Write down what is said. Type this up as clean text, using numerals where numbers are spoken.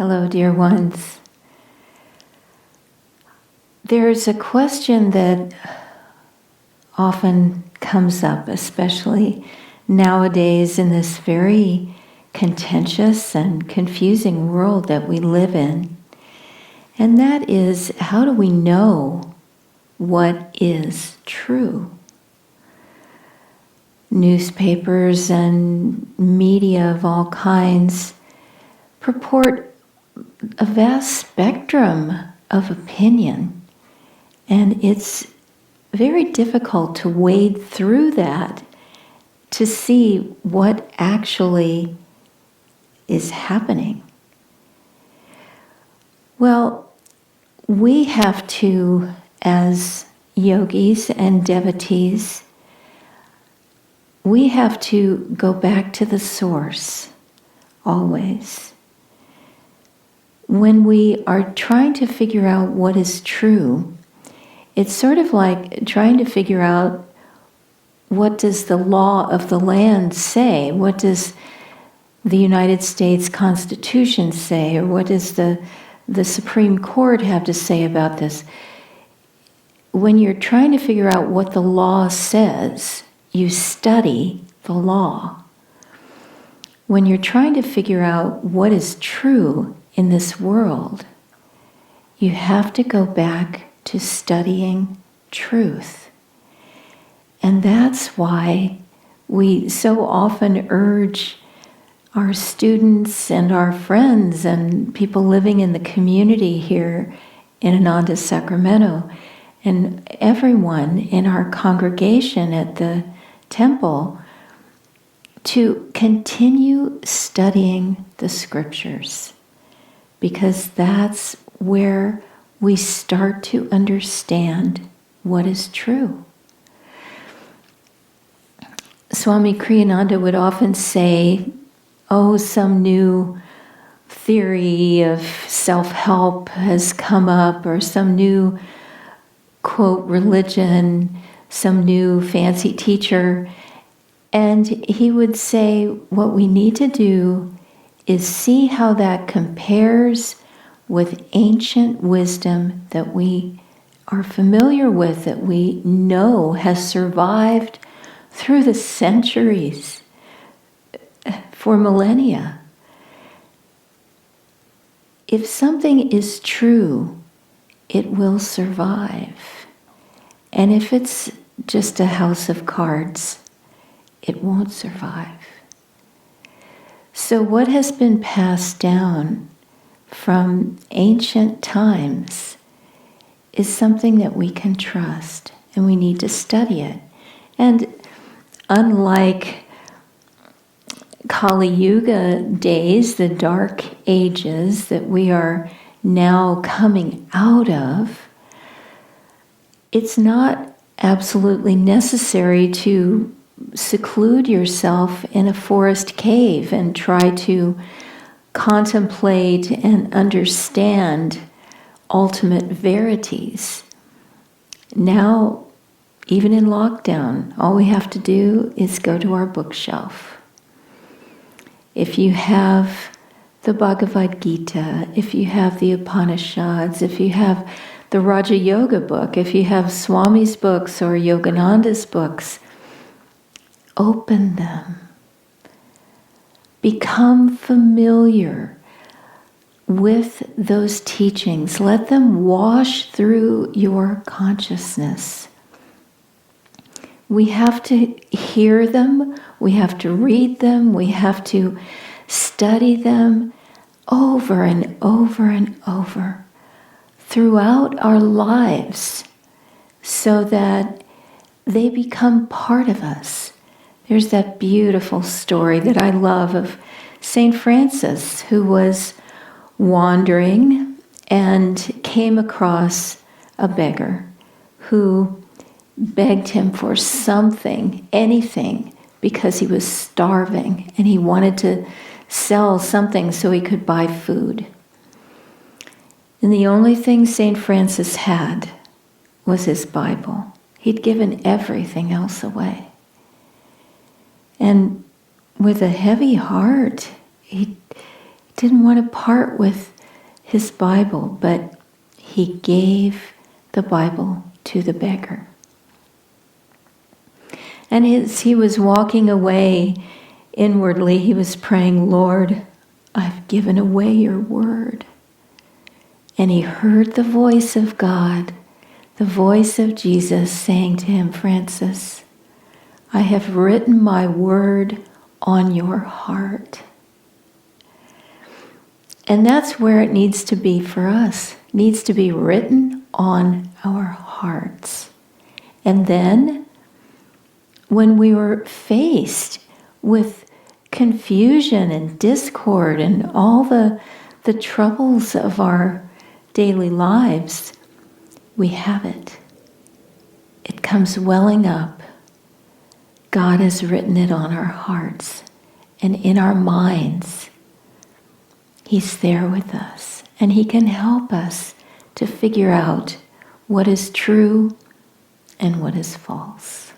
Hello, dear ones. There's a question that often comes up, especially nowadays in this very contentious and confusing world that we live in. And that is, how do we know what is true? Newspapers and media of all kinds purport a vast spectrum of opinion, and it's very difficult to wade through that to see what actually is happening. Well, we have to, as yogis and devotees, we have to go back to the source always. When we are trying to figure out what is true, it's sort of like trying to figure out, what does the law of the land say? What does the United States Constitution say? Or what does the Supreme Court have to say about this? When you're trying to figure out what the law says, you study the law. When you're trying to figure out what is true in this world, you have to go back to studying truth. And that's why we so often urge our students and our friends and people living in the community here in Ananda, Sacramento, and everyone in our congregation at the temple to continue studying the scriptures, because that's where we start to understand what is true. Swami Kriyananda would often say, some new theory of self-help has come up, or some new, quote, religion, some new fancy teacher. And he would say, what we need to do is see how that compares with ancient wisdom that we are familiar with, that we know has survived through the centuries, for millennia. If something is true, it will survive. And if it's just a house of cards, it won't survive. So what has been passed down from ancient times is something that we can trust, and we need to study it. And unlike Kali Yuga days, the dark ages that we are now coming out of, it's not absolutely necessary to seclude yourself in a forest cave and try to contemplate and understand ultimate verities. Now, even in lockdown, all we have to do is go to our bookshelf. If you have the Bhagavad Gita, if you have the Upanishads, if you have the Raja Yoga book, if you have Swami's books or Yogananda's books, open them. Become familiar with those teachings. Let them wash through your consciousness. We have to hear them, we have to read them, we have to study them over and over and over throughout our lives so that they become part of us. There's that beautiful story that I love of St. Francis, who was wandering and came across a beggar who begged him for something, anything, because he was starving and he wanted to sell something so he could buy food. And the only thing St. Francis had was his Bible. He'd given everything else away. And with a heavy heart, he didn't want to part with his Bible, but he gave the Bible to the beggar. And as he was walking away inwardly, he was praying, Lord, I've given away your word. And he heard the voice of God, the voice of Jesus saying to him, Francis, I have written my word on your heart. And that's where it needs to be for us. It needs to be written on our hearts. And then, when we were faced with confusion and discord and all the troubles of our daily lives, we have it. It comes welling up. God has written it on our hearts and in our minds. He's there with us, and he can help us to figure out what is true and what is false.